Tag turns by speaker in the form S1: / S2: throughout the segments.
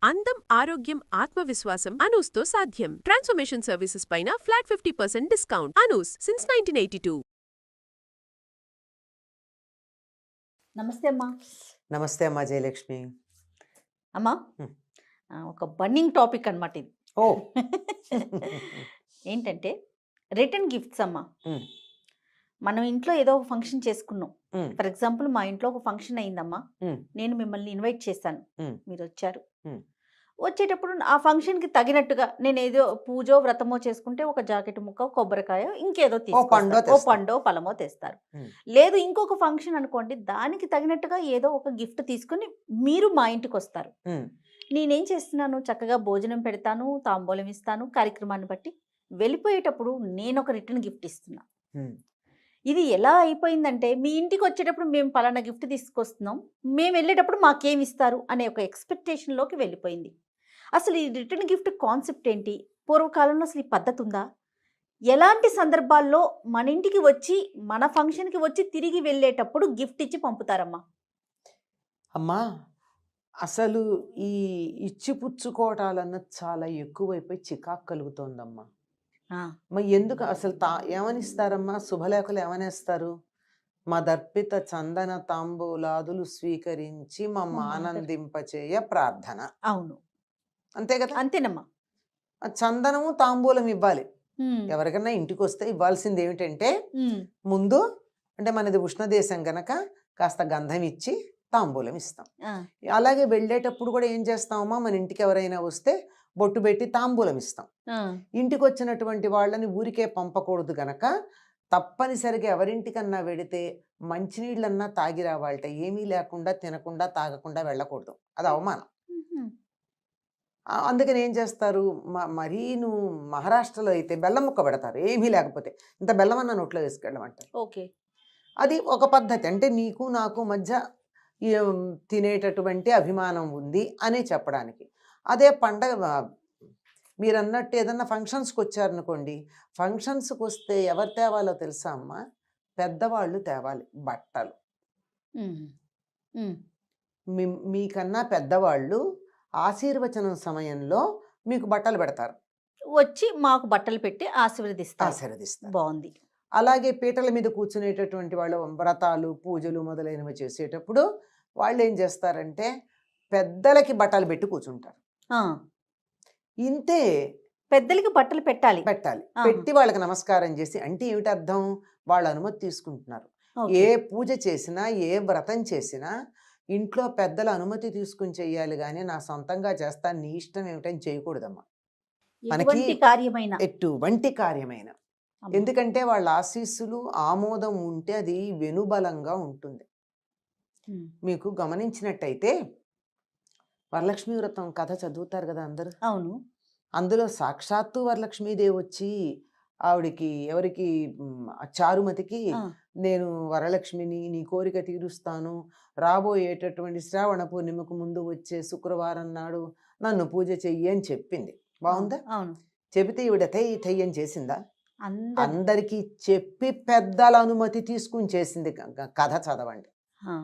S1: అందం, ఆరోగ్యం, ఆత్మవిశ్వాసం అనూస్తో సాధ్యం. ట్రాన్స్ఫర్మేషన్ సర్వీసెస్ పైన ఫ్లాట్ 50% డిస్కౌంట్. అనూస్ సిన్స్ 1982.
S2: నమస్తే అమ్మా.
S3: నమస్తే అమ్మా జయలక్ష్మి.
S2: అమ్మా
S3: హ్మ్.
S2: ఒక బర్నింగ్ టాపిక్ అనమాట ఇది.
S3: ఓ
S2: ఏంటంటే రిటర్న్ గిఫ్ట్స్ అమ్మా.
S3: హ్మ్.
S2: మనం ఇంట్లో ఏదో ఒక ఫంక్షన్ చేసుకున్నాం.
S3: హ్మ్.
S2: ఫర్ ఎగ్జాంపుల్ మా ఇంట్లో ఒక ఫంక్షన్ అయిందమ్మా.
S3: హ్మ్.
S2: నేను మిమ్మల్ని ఇన్వైట్ చేశాను,
S3: హ్మ్.
S2: మీరు వచ్చారు.
S3: హ్మ్.
S2: వచ్చేటప్పుడు ఆ ఫంక్షన్కి తగినట్టుగా నేను ఏదో పూజో వ్రతమో చేసుకుంటే ఒక జాకెట్ ముక్క, కొబ్బరికాయ, ఇంకేదో
S3: పండో
S2: తీసుకొస్తారు. ఓ
S3: తెస్తారు.
S2: పండో ఫలమో తెస్తారు.
S3: హ్మ్.
S2: లేదు ఇంకొక ఫంక్షన్ అనుకోండి, దానికి తగినట్టుగా ఏదో ఒక గిఫ్ట్ తీసుకుని మీరు మా ఇంటికి వస్తారు.
S3: హ్మ్.
S2: నేనేం చేస్తున్నాను, చక్కగా భోజనం పెడతాను, తాంబూలం ఇస్తాను, కార్యక్రమాన్ని బట్టి వెళ్ళిపోయేటప్పుడు నేను ఒక రిటర్న్ గిఫ్ట్ ఇస్తున్నా.
S3: హ్మ్.
S2: ఇది ఎలా అయిపోయిందంటే, మీ ఇంటికి వచ్చేటప్పుడు మేము పలానా గిఫ్ట్ తీసుకొస్తున్నాం, మేము వెళ్ళేటప్పుడు మాకేమి ఇస్తారు అనే ఒక ఎక్స్పెక్టేషన్లోకి వెళ్ళిపోయింది. అసలు ఈ రిటర్న్ గిఫ్ట్ కాన్సెప్ట్ ఏంటి? పూర్వకాలంలో అసలు ఈ పద్ధతి ఉందా? ఎలాంటి సందర్భాల్లో మన ఇంటికి వచ్చి, మన ఫంక్షన్కి వచ్చి తిరిగి వెళ్ళేటప్పుడు గిఫ్ట్ ఇచ్చి పంపుతారమ్మా?
S3: అమ్మా, అసలు ఈ ఇచ్చిపుచ్చుకోవటాలన్నది చాలా ఎక్కువైపోయి చికాకు కలుగుతోందమ్మా.
S2: ఆ,
S3: మరి ఎందుకు అసలు ఏమనిస్తారమ్మా? శుభలేఖలు ఏమనేస్తారు? మదర్పిత చందన తాంబూలాదులు స్వీకరించి మమ్మ ఆనందింపచేయ ప్రార్థన.
S2: అవును,
S3: అంతే కదా?
S2: అంతేనమ్మా.
S3: ఆ చందనము తాంబూలం ఇవ్వాలి.
S2: ఉమ్,
S3: ఎవరికన్నా ఇంటికి వస్తే ఇవ్వాల్సింది ఏమిటంటే,
S2: ఉమ్,
S3: ముందు అంటే మనది ఉష్ణదేశం గనక కాస్త గంధం ఇచ్చి తాంబూలం ఇస్తాం.
S2: ఆ,
S3: అలాగే వెళ్ళేటప్పుడు కూడా ఏం చేస్తామమ్మా, మన ఇంటికి ఎవరైనా వస్తే బొట్టు పెట్టి తాంబూలం ఇస్తాం.
S2: ఆ,
S3: ఇంటికి వచ్చినటువంటి వాళ్ళని ఊరికే పంపకూడదు గనక తప్పనిసరిగా ఎవరింటికన్నా వెడితే మంచినీళ్ళన్నా తాగి రావాలట. ఏమీ లేకుండా తినకుండా తాగకుండా వెళ్ళకూడదు, అది అవమానం.
S2: ఉహుం,
S3: అందుకని ఏం చేస్తారు, మరీ నువ్వు మహారాష్ట్రలో అయితే బెల్లం ముక్క పెడతారు, ఏమీ లేకపోతే ఇంత బెల్లం అన్న నోట్లో వేసుకెళ్ళమంటారు.
S2: ఓకే.
S3: అది ఒక పద్ధతి. అంటే నీకు నాకు మధ్య ఈ, తినేటటువంటి అభిమానం ఉంది అని చెప్పడానికి. అదే పండగ మీరు అన్నట్టు ఏదన్నా ఫంక్షన్స్కి వచ్చారనుకోండి, ఫంక్షన్స్కి వస్తే ఎవరు తేవాలో తెలుసా అమ్మ? పెద్దవాళ్ళు తేవాలి బట్టలు.
S2: ఉమ్, ఉమ్,
S3: మీకన్నా పెద్దవాళ్ళు ఆశీర్వచనం సమయంలో మీకు బట్టలు పెడతారు,
S2: వచ్చి మాకు బట్టలు పెట్టి ఆశీర్వదిస్తారు.
S3: ఆశీర్వదిస్తారు.
S2: బాగుంది.
S3: అలాగే పీటల మీద కూర్చునేటటువంటి వాళ్ళు వ్రతాలు పూజలు మొదలైనవి చేసేటప్పుడు వాళ్ళు ఏం చేస్తారంటే పెద్దలకి బట్టలు పెట్టి కూర్చుంటారు.
S2: ఆ,
S3: ఇంతే,
S2: పెద్దలకి బట్టలు పెట్టాలి.
S3: పెట్టాలి.
S2: ఆహా.
S3: పెట్టి వాళ్ళకి నమస్కారం చేసి, అంటే ఏమిటి అర్థం? వాళ్ళ అనుమతి తీసుకుంటున్నారు.
S2: ఓకే.
S3: ఏ పూజ చేసినా ఏ వ్రతం చేసినా ఇంట్లో పెద్దల అనుమతి తీసుకుని చెయ్యాలి, కానీ నా సొంతంగా చేస్తాను నీ ఇష్టం ఏమిటని చేయకూడదమ్మా. మనకి
S2: ఎటువంటి కార్యమైన
S3: ఎటువంటి కార్యమైన,
S2: అమ్మ.
S3: ఎందుకంటే వాళ్ళ ఆశీస్సులు ఆమోదం ఉంటే అది వెనుబలంగా ఉంటుంది.
S2: ఉమ్,
S3: మీకు గమనించినట్టయితే వరలక్ష్మీ వ్రతం కథ చదువుతారు కదా అందరూ.
S2: అవును.
S3: అందులో సాక్షాత్తు వరలక్ష్మీదేవి వచ్చి ఆవిడికి ఎవరికి చారుమతికి,
S2: ఆ,
S3: నేను వరలక్ష్మిని, నీ కోరిక తీరుస్తాను, రాబోయేటటువంటి శ్రావణ పూర్ణిమకు ముందు వచ్చే శుక్రవారం నాడు నన్ను పూజ చెయ్యి అని చెప్పింది. బాగుందా?
S2: అవును.
S3: చెబితే ఈవిడ తెయ్యని చేసిందా?
S2: అందరి
S3: అందరికీ చెప్పి పెద్దల అనుమతి తీసుకుని చేసింది. కథ చదవండి.
S2: ఆ,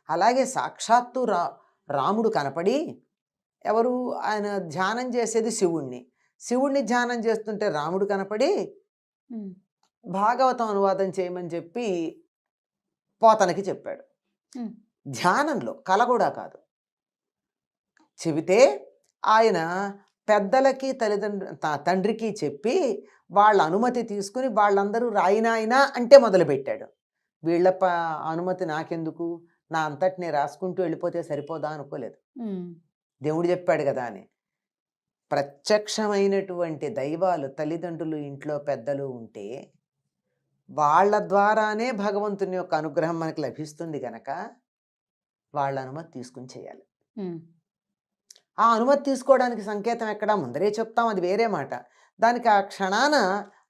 S3: అలాగే సాక్షాత్తు రాముడు కనపడి, ఎవరు ఆయన ధ్యానం చేసేది శివుణ్ణి, శివుణ్ణి ధ్యానం చేస్తుంటే రాముడు కనపడి
S2: ఉమ్,
S3: భాగవతం అనువాదం చేయమని చెప్పి పోతనకి చెప్పాడు.
S2: ఉమ్,
S3: ధ్యానంలో, కల కూడా కాదు. చెబితే ఆయన పెద్దలకి తండ్రికి చెప్పి వాళ్ళ అనుమతి తీసుకుని వాళ్ళందరూ రాయినాయనా అంటే మొదలుపెట్టాడు. వీళ్ళ అనుమతి నాకెందుకు, నా అంతటి నేను రాసుకుంటూ వెళ్ళిపోతే సరిపోదా అనుకోలేదు.
S2: ఉమ్,
S3: దేవుడు చెప్పాడు కదా అని. ప్రత్యక్షమైనటువంటి దైవాలు తల్లిదండ్రులు ఇంట్లో పెద్దలు ఉంటే వాళ్ళ ద్వారానే భగవంతుని యొక్క అనుగ్రహం మనకు లభిస్తుంది కనుక వాళ్ళ అనుమతి తీసుకుని చేయాలి.
S2: ఉమ్,
S3: ఆ అనుమతి తీసుకోవడానికి సంకేతం ఎక్కడా? ముందరే చెప్తాం, అది వేరే మాట. దానికి ఆ క్షణాన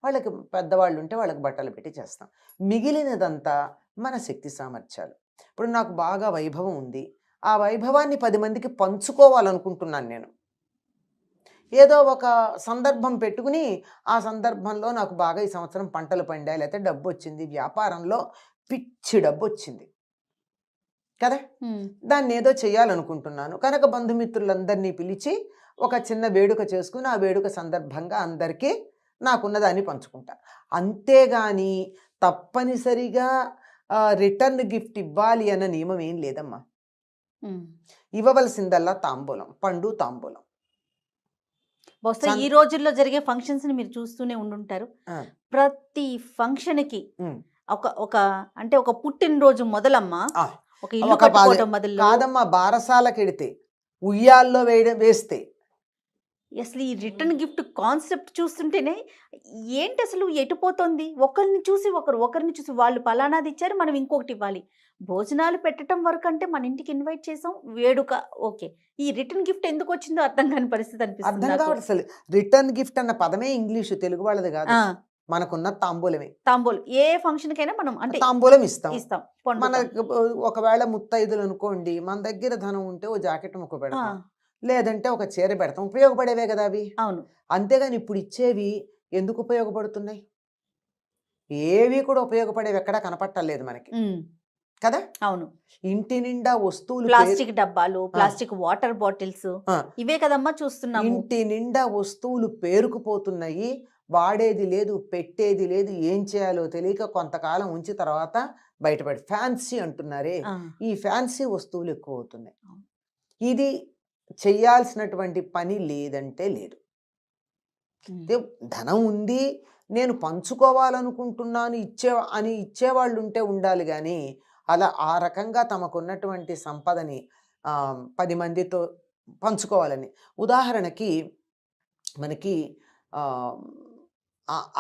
S3: వాళ్ళకి పెద్దవాళ్ళు ఉంటే వాళ్ళకి బట్టలు పెట్టి చేస్తాం. మిగిలినదంతా మన శక్తి సామర్థ్యాలు. ఇప్పుడు నాకు బాగా వైభవం ఉంది, ఆ వైభవాన్ని 10 మందికి పంచుకోవాలనుకుంటున్నాను నేను. ఏదో ఒక సందర్భం పెట్టుకుని, ఆ సందర్భంలో నాకు బాగా ఈ సంవత్సరం పంటలు పండాయి, లేకపోతే డబ్బు వచ్చింది, వ్యాపారంలో పిచ్చి డబ్బు వచ్చింది, కదా.
S2: ఉమ్,
S3: దాన్ని ఏదో చేయాలనుకుంటున్నాను కనుక బంధుమిత్రులందరినీ పిలిచి ఒక చిన్న వేడుక చేసుకుని ఆ వేడుక సందర్భంగా అందరికీ నాకున్నదాన్ని పంచుకుంటా. అంతేగాని తప్పనిసరిగా రిటర్న్ గిఫ్ట్ ఇవ్వాలి అన్న నియమం ఏం లేదమ్మా.
S2: ఉమ్.
S3: ఇవ్వవలసిందల్లా తాంబూలం, పండు తాంబూలం.
S2: బహుశా ఈ రోజుల్లో జరిగే ఫంక్షన్స్ ని మీరు చూస్తూనే ఉండుంటారు.
S3: ఆ,
S2: ప్రతి ఫంక్షన్ కి
S3: ఉమ్,
S2: ఒక ఒక అంటే ఒక పుట్టినరోజు మొదలమ్మా,
S3: ఆ,
S2: ఒక ఇల్లు
S3: ఒక
S2: కట్టుకోవడం మొదలు,
S3: కాదమ్మా, బారసాలకెడితే, ఉయ్యాల్లో వేస్తే
S2: అసలు ఈ రిటర్న్ గిఫ్ట్ కాన్సెప్ట్ చూస్తుంటేనే ఏంటి అసలు ఎటుపోతుంది? ఒకరిని చూసి ఒకరిని చూసి వాళ్ళు పలానాది ఇచ్చారు, మనం ఇంకొకటి ఇవ్వాలి. భోజనాలు పెట్టడం వరకు అంటే మన ఇంటికి ఇన్వైట్ చేసాం, వేడుక ఓకే. ఈ రిటర్న్ గిఫ్ట్ ఎందుకు వచ్చిందో అర్థం కాని పరిస్థితి అనిపిస్తుంది
S3: అర్థం
S2: నాకు.
S3: కావట్లేదు. అసలు రిటర్న్ గిఫ్ట్ అన్న పదమే ఇంగ్లీషు, తెలుగు వాళ్ళది కాదు.
S2: ఆ,
S3: మనకున్న తాంబూలమే.
S2: తాంబూలం ఏ ఫంక్షన్ కైనా మనం అంటే
S3: తాంబూలం ఇస్తాం.
S2: ఇస్తాం,
S3: మన
S2: పండుతాం.
S3: ఒకవేళ ముత్తైదులు అనుకోండి, మన దగ్గర ధనం ఉంటే ఓ జాకెట్ ముక్క
S2: ఆ,
S3: పెడతాం, లేదంటే ఒక చీర పెడతాం. ఉపయోగపడేవే కదా అవి.
S2: అవును.
S3: అంతేగాని ఇప్పుడు ఇచ్చేవి ఎందుకు ఉపయోగపడుతున్నాయి? ఏవి కూడా ఉపయోగపడేవి ఎక్కడా కనపట్టలేదు మనకి
S2: ఉమ్,
S3: కదా.
S2: అవును.
S3: ఇంటి నిండా వస్తువులు
S2: ప్లాస్టిక్ డబ్బాలు, ప్లాస్టిక్ వాటర్ బాటిల్స్,
S3: ఆ,
S2: ఇవే కదమ్మా చూస్తున్నాము.
S3: ఇంటి నిండా వస్తువులు పేరుకుపోతున్నాయి. వాడేది లేదు, పెట్టేది లేదు, ఏం చేయాలో తెలియక కొంతకాలం ఉంచి తర్వాత బయటపడి ఫ్యాన్సీ అంటున్నారే,
S2: ఆ,
S3: ఈ ఫ్యాన్సీ వస్తువులు ఎక్కువ అవుతున్నాయి.
S2: అవును.
S3: ఇది చెయ్యాల్సినటువంటి పని లేదంటే లేదు.
S2: ఉమ్,
S3: అంటే ధనం ఉంది, నేను పంచుకోవాలనుకుంటున్నాను ఇచ్చేవాళ్ళు ఉంటే ఉండాలి. కానీ అలా ఆ రకంగా తమకున్నటువంటి సంపదని 10 మందితో పంచుకోవాలని. ఉదాహరణకి మనకి ఆ,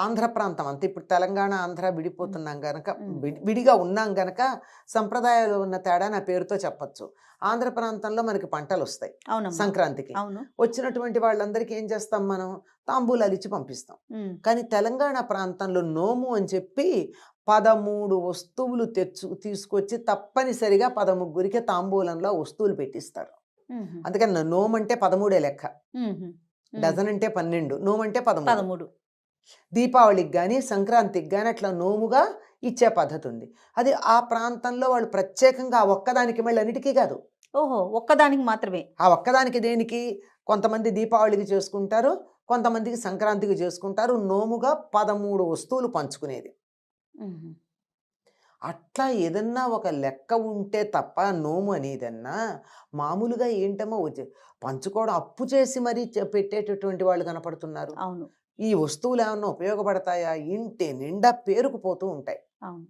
S3: ఆంధ్ర ప్రాంతం అంతా, ఇప్పుడు తెలంగాణ ఆంధ్ర విడిపోతున్నాం గనక, విడిగా ఉన్నాం గనక సంప్రదాయాలు ఉన్న తేడా నా పేరుతో చెప్పచ్చు. ఆంధ్ర ప్రాంతంలో మనకి పంటలు వస్తాయి
S2: అవునమ్మా,
S3: సంక్రాంతికి.
S2: అవును.
S3: వచ్చినటువంటి వాళ్ళందరికీ ఏం చేస్తాం, మనం తాంబూలాలు ఇచ్చి పంపిస్తాం.
S2: ఉమ్,
S3: కానీ తెలంగాణ ప్రాంతంలో నోము అని చెప్పి 13 వస్తువులు తీసుకొచ్చి తప్పనిసరిగా 13కి తాంబూలంలో వస్తువులు పెట్టిస్తారు.
S2: ఉమ్హు,
S3: అందుకని నోము అంటే 13 లెక్క,
S2: ఉమ్హు, ఉమ్,
S3: డజన్ అంటే 12, నోము అంటే 13.
S2: 13.
S3: దీపావళికి కానీ సంక్రాంతికి కానీ అట్లా నోముగా ఇచ్చే పద్ధతి ఉంది. అది ఆ ప్రాంతంలో వాళ్ళు ప్రత్యేకంగా ఆ ఒక్కదానికి, మళ్ళీ అన్నిటికీ కాదు,
S2: ఓహో, ఒక్కదానికి మాత్రమే.
S3: ఆ ఒక్కదానికి దేనికి, కొంతమంది దీపావళికి చేసుకుంటారు, కొంతమందికి సంక్రాంతికి చేసుకుంటారు. నోముగా 13 వస్తువులు పంచుకునేది.
S2: ఉమ్హు,
S3: అట్లా ఏదన్నా ఒక లెక్క ఉంటే తప్ప నోము అనేదన్నా మామూలుగా ఏంటమ్మో పంచుకోవడం, అప్పు చేసి మరీ పెట్టేటటువంటి వాళ్ళు కనపడుతున్నారు.
S2: అవును,
S3: ఈ వస్తువులు ఏమన్నా ఉపయోగపడతాయా? ఇంటి నిండా పేరుకుపోతూ ఉంటాయి.
S2: అవును.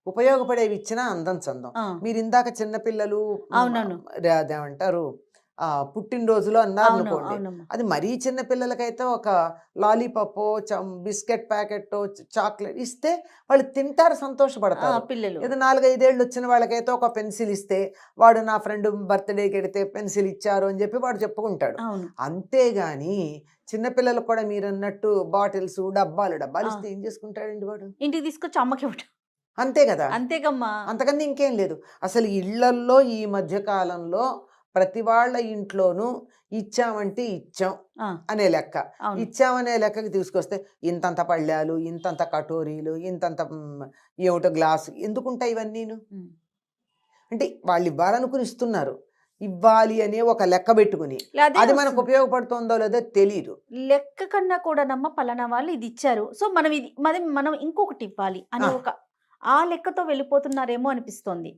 S3: ఉపయోగపడేవి ఇచ్చినా అందం చందం.
S2: ఆ,
S3: మీరు ఇందాక చిన్నపిల్లలు
S2: అవునవును.
S3: అదేమంటారు, పుట్టినరోజులు అన్నారు
S2: అవును,
S3: అనుకోండి,
S2: అవునమ్మా.
S3: అది మరీ చిన్న పిల్లలకైతే ఒక లాలీపాపో బిస్కెట్ ప్యాకెట్టో చాక్లెట్ ఇస్తే వాళ్ళు తింటారు,
S2: ఆ,
S3: సంతోషపడతారు.
S2: పిల్లలు.
S3: ఏదో 4-5 ఏళ్ళు వచ్చిన వాళ్ళకైతే ఒక పెన్సిల్ ఇస్తే, వాడు నా ఫ్రెండ్ బర్త్డేకి వెడితే పెన్సిల్ ఇచ్చారు అని చెప్పి వాడు చెప్పుకుంటాడు.
S2: అవును.
S3: అంతేగాని చిన్నపిల్లలకు కూడా మీరు అన్నట్టు బాటిల్స్, డబ్బాలు
S2: ఆ,
S3: ఇస్తే ఏం చేసుకుంటాడండి వాడు?
S2: ఇంటికి తీసుకొచ్చి అమ్మకి ఇవ్వటం.
S3: అంతే కదా.
S2: అంతేగమ్మా.
S3: అంతకన్నా ఇంకేం లేదు. అసలు ఇళ్లల్లో ఈ మధ్య కాలంలో ప్రతి వాళ్ళ ఇంట్లోనూ ఇచ్చామంటే ఇచ్చాం
S2: ఆ,
S3: అనే లెక్క.
S2: అవును.
S3: ఇచ్చామనే లెక్కకి తీసుకొస్తే ఇంతంత పళ్ళాలు, ఇంతంత కటోరీలు, ఇంతంత ఏమిటో గ్లాసు, ఎందుకుంటాయి ఇవన్నీను?
S2: ఉమ్,
S3: అంటే వాళ్ళు ఇవ్వాలనుకుని ఇస్తున్నారు. ఇవ్వాలి అనే ఒక లెక్క పెట్టుకుని
S2: అదే
S3: అది మనకు
S2: వస్తుంది.
S3: ఉపయోగపడుతుందో లేదో తెలియదు.
S2: లెక్క కన్నా కూడానమ్మా, పలానా వాళ్ళు ఇది ఇచ్చారు, సో మనం ఇది మనం ఇంకొకటి ఇవ్వాలి అనే
S3: ఆ.
S2: ఒక ఆ లెక్కతో వెళ్ళిపోతున్నారేమో అనిపిస్తోంది.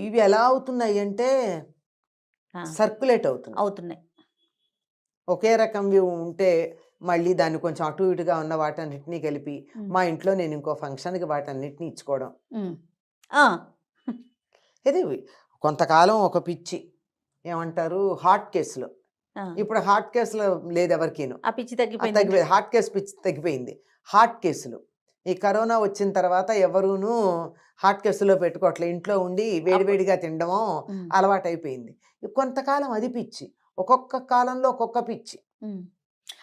S3: ఇవి ఎలా అవుతున్నాయి అంటే
S2: ఆ,
S3: సర్క్యులేట్ అవుతున్నాయి.
S2: అవుతున్నాయి.
S3: ఒకే రకంవి ఉంటే మళ్ళీ దాన్ని కొంచెం అటు ఇటుగా ఉన్న వాటన్నిటినీ కలిపి
S2: ఉమ్,
S3: మా ఇంట్లో నేను ఇంకో ఫంక్షన్కి వాటన్నిటిని ఇచ్చుకోవడం.
S2: ఉమ్, ఆ,
S3: ఇది కొంతకాలం ఒక పిచ్చి, ఏమంటారు, హార్ట్ కేసులో.
S2: ఆ,
S3: ఇప్పుడు హార్ట్ కేసులో లేదు ఎవరికీను.
S2: ఆ పిచ్చి తగ్గిపోయింది.
S3: హార్ట్ కేసు పిచ్చి తగ్గిపోయింది. హార్ట్ కేసులు ఈ కరోనా వచ్చిన తర్వాత ఎవరూను హార్ట్ కేసులో పెట్టుకోవట్లే, ఇంట్లో ఉండి వేడివేడిగా తినడమో
S2: ఉమ్,
S3: అలవాటైపోయింది. కొంతకాలం అది పిచ్చి, ఒక్కొక్క కాలంలో ఒక్కొక్క పిచ్చి.
S2: ఉమ్.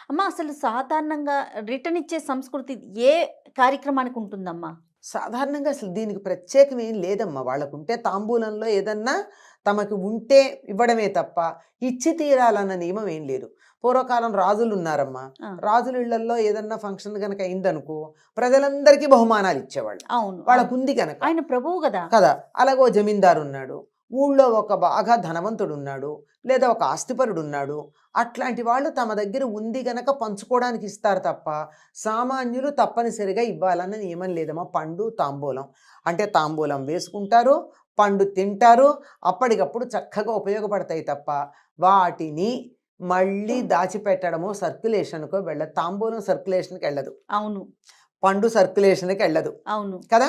S2: అమ్మా, అసలు సాధారణంగా రిటర్న్ ఇచ్చే సంస్కృతి ఏ కార్యక్రమానికి ఉంటుందమ్మా?
S3: సాధారణంగా అసలు దీనికి ప్రత్యేకం ఏం లేదమ్మా. వాళ్ళకుంటే తాంబూలంలో ఏదన్నా తమకి ఉంటే ఇవ్వడమే తప్ప ఇచ్చి తీరాలన్న నియమం ఏం లేదు. పూర్వకాలం రాజులు ఉన్నారమ్మా.
S2: ఆ,
S3: రాజుల ఇళ్లలో ఏదన్నా ఫంక్షన్ కనుక అయిందనుకో ప్రజలందరికీ బహుమానాలు ఇచ్చేవాళ్ళు,
S2: అవును,
S3: వాళ్ళకు
S2: అవును.
S3: ఉంది కనుక
S2: ఆయన ప్రభువు కదా.
S3: కదా. అలాగో జమీందారు ఉన్నాడు, ఊళ్ళో ఒక బాగా ధనవంతుడు ఉన్నాడు, లేదా ఒక ఆస్తిపరుడు ఉన్నాడు. అట్లాంటి వాళ్ళు తమ దగ్గర ఉంది గనక పంచుకోవడానికి ఇస్తారు తప్ప సామాన్యులు తప్పనిసరిగా ఇవ్వాలన్న నియమం లేదమ్మా. పండు తాంబూలం అంటే తాంబూలం వేసుకుంటారు, పండు తింటారు, అప్పటికప్పుడు చక్కగా ఉపయోగపడతాయి తప్ప వాటిని మళ్ళీ దాచిపెట్టడమో సర్క్యులేషన్కో వెళ్ళదు. తాంబూలం సర్క్యులేషన్కి వెళ్ళదు,
S2: అవును
S3: పండు సర్క్యులేషన్కి వెళ్ళదు
S2: అవును
S3: కదా.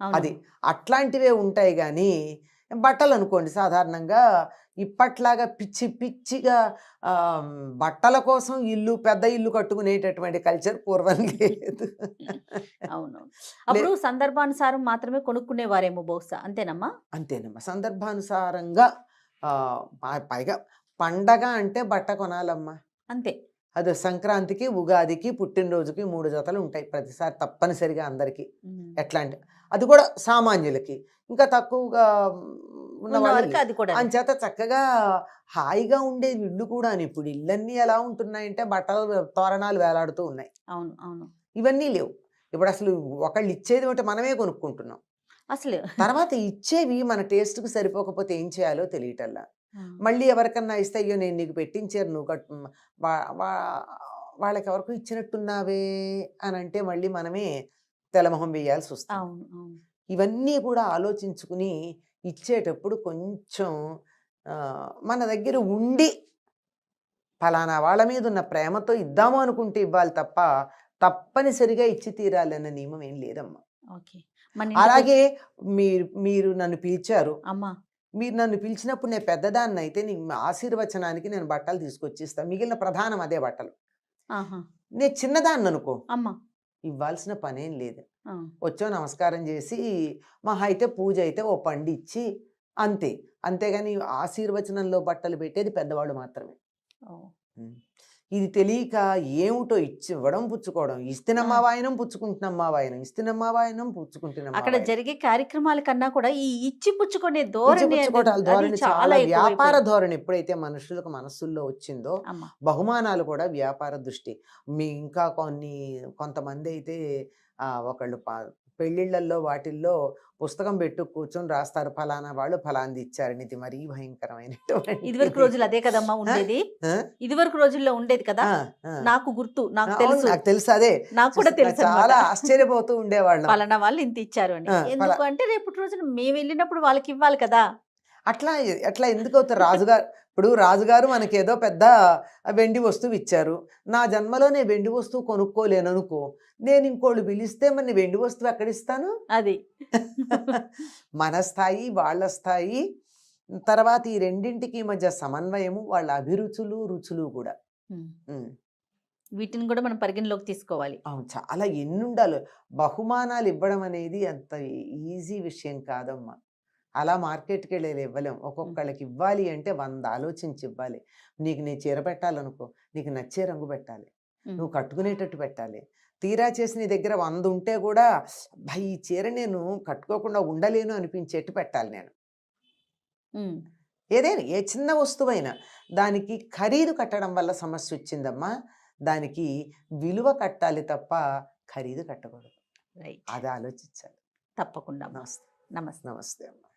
S2: అవును
S3: అది అట్లాంటివే ఉంటాయి. కానీ బట్టలు అనుకోండి, సాధారణంగా ఇప్పట్లాగా పిచ్చి పిచ్చిగా ఆ, బట్టల కోసం పెద్ద ఇల్లు కట్టుకునేటటువంటి కల్చర్ పూర్వం లేదు.
S2: అవునవును అప్పుడు సందర్భానుసారం మాత్రమే కొనుక్కునేవారేమో బహుశా, అంతేనమ్మా?
S3: అంతేనమ్మా, సందర్భానుసారంగా పైగా పండగ అంటే బట్ట కొనాలమ్మా.
S2: అంతే.
S3: అది సంక్రాంతికి, ఉగాదికి, పుట్టినరోజుకి 3 జతలు ఉంటాయి ప్రతిసారి తప్పనిసరిగా అందరికీ. ఎట్లా అంటే అది కూడా సామాన్యులకి, ఇంకా తక్కువగా ఉన్న
S2: ఉన్న
S3: వాళ్ళు
S2: వరకు అది కూడా
S3: అంచేత చక్కగా హాయిగా ఉండేది ఇల్లు కూడా. ఇప్పుడు ఇళ్ళన్నీ ఎలా ఉంటున్నాయంటే బట్టలు తోరణాలు వేలాడుతూ ఉన్నాయి.
S2: అవును అవును
S3: ఇవన్నీ లేవు. ఇప్పుడు అసలు ఒకళ్ళు ఇచ్చేది ఒకటి మనమే కొనుక్కుంటున్నాం.
S2: అసలు
S3: తర్వాత ఇచ్చేవి మన టేస్ట్కి సరిపోకపోతే ఏం చేయాలో తెలియటల్లా. మళ్ళీ ఎవరికన్నా ఇస్తే అయ్యో నేను నీకు పెట్టించారు, నువ్వు కట్టు, వాళ్ళకి ఎవరికో ఇచ్చినట్టున్నావే అని అంటే మళ్ళీ మనమే తెలమొహం వేయాల్సి వస్తుంది.
S2: అవును అవును
S3: ఇవన్నీ కూడా ఆలోచించుకుని ఇచ్చేటప్పుడు కొంచెం మన దగ్గర ఉండి ఫలానా వాళ్ళ మీద ఉన్న ప్రేమతో ఇద్దాము అనుకుంటే ఇవ్వాలి తప్ప తప్పనిసరిగా ఇచ్చి తీరాలన్న నియమం ఏం లేదమ్మా.
S2: ఓకే. మన ఇంటికి
S3: అలాగే మీరు నన్ను పిలిచారు,
S2: అమ్మా
S3: మీరు నన్ను పిలిచినప్పుడు నేను పెద్దదాన్ని అయితే నీ ఆశీర్వచనానికి నేను బట్టలు తీసుకొచ్చి ఇస్తాను. మిగిలిన ప్రధానం అదే బట్టలు.
S2: ఆహా
S3: నేను చిన్నదాన్ని అనుకో,
S2: అమ్మా
S3: ఇవ్వాల్సిన పనేం లేదు.
S2: ఆ,
S3: వచ్చో నమస్కారం చేసి మహా అయితే పూజ అయితే ఓ పండు ఇచ్చి అంతే. అంతేగాని ఆశీర్వచనంలో బట్టలు పెట్టేది పెద్దవాళ్ళు మాత్రమే.
S2: ఓ,
S3: ఉమ్. ఇది తెలియక ఏమిటో ఇవ్వడం పుచ్చుకోవడం, ఇస్తున్నమ్మా వాయనం పుచ్చుకుంటున్నమ్మా వాయనం, ఇస్తున్నమ్మా వాయనం పుచ్చుకుంటున్నమ్మా
S2: అక్కడ
S3: వాయనం.
S2: జరిగే కార్యక్రమాల కన్నా కూడా ఈ ఇచ్చి పుచ్చుకునే ధోరణి
S3: పుచ్చుకోవటాల
S2: అది
S3: ధోరణి
S2: చాలా
S3: చాలా వ్యాపార
S2: ఎక్కువైపోయింది.
S3: ధోరణి ఎప్పుడైతే మనుషులకు మనస్సుల్లో వచ్చిందో,
S2: అమ్మా
S3: బహుమానాలు కూడా వ్యాపార దృష్టి. ఇంకా కొంతమంది అయితే ఒకళ్ళు పెళ్ళిళ్ళల్లో వాటిల్లో పుస్తకం పెట్టు కూర్చొని రాస్తారు, ఫలానా వాళ్ళు ఫలాంది ఇచ్చారని. ఇది మరీ భయంకరమైనటువంటి
S2: ఇదివరకు రోజులు అదే కదమ్మా ఉండేది.
S3: ఆ?
S2: ఇదివరకు రోజుల్లో ఉండేది కదా.
S3: ఆ, ఆ.
S2: నాకు గుర్తు, నాకు
S3: అవును,
S2: తెలుసు,
S3: నాకు తెలుసు. అదే
S2: నాకు కూడా తెలుసు
S3: చాలా
S2: అన్నమాట.
S3: ఆశ్చర్యపోతూ ఉండేవాళ్ళం.
S2: పలానా వాళ్ళు ఇంత ఇచ్చారు అని.
S3: ఆ,
S2: ఎందుకు అంటే రేపటి రోజున మేము వెళ్ళినప్పుడు వాళ్ళకి ఇవ్వాలి కదా.
S3: అట్లా అట్లా ఎందుకు అవుతారు? రాజుగారు ఇప్పుడు రాజుగారు మనకి ఏదో పెద్ద వెండి వస్తువు ఇచ్చారు, నా జన్మలో నేను వెండి వస్తువు కొనుక్కోలేను అనుకో, నేను ఇంకోళ్ళు పిలిస్తే మరి వెండి వస్తువు ఎక్కడిస్తాను?
S2: అది
S3: మన స్థాయి, వాళ్ళ స్థాయి, తర్వాత ఈ రెండింటికి మధ్య సమన్వయము, వాళ్ళ అభిరుచులు రుచులు కూడా.
S2: ఉమ్.
S3: ఉమ్.
S2: వీటిని కూడా మనం పరిగణలోకి తీసుకోవాలి.
S3: అవును, చాలా ఎన్నుండాలి. బహుమానాలు ఇవ్వడం అనేది అంత ఈజీ విషయం కాదమ్మా. అలా మార్కెట్కి వెళ్ళి ఇవ్వలేం. ఒక్కొక్కళ్ళకి ఇవ్వాలి అంటే 100 ఆలోచించి ఇవ్వాలి. నీకు నీ చీర పెట్టాలనుకో, నీకు నచ్చే రంగు పెట్టాలి,
S2: ఉమ్.
S3: నువ్వు కట్టుకునేటట్టు పెట్టాలి. తీరా చేసి నీ దగ్గర 100 ఉంటే కూడా ఈ చీర నేను కట్టుకోకుండా ఉండలేను అనిపించేట్టు పెట్టాలి నేను.
S2: ఉమ్.
S3: ఏదైనా ఏ చిన్న వస్తువైనా దానికి ఖరీదు కట్టడం వల్ల సమస్య వచ్చిందమ్మా. దానికి విలువ కట్టాలి తప్ప ఖరీదు కట్టకూడదు.
S2: రైట్.
S3: అది ఆలోచించాలి.
S2: తప్పకుండా అమ్మా.
S3: నమస్తే.
S2: నమస్తే.
S3: నమస్తే అమ్మా.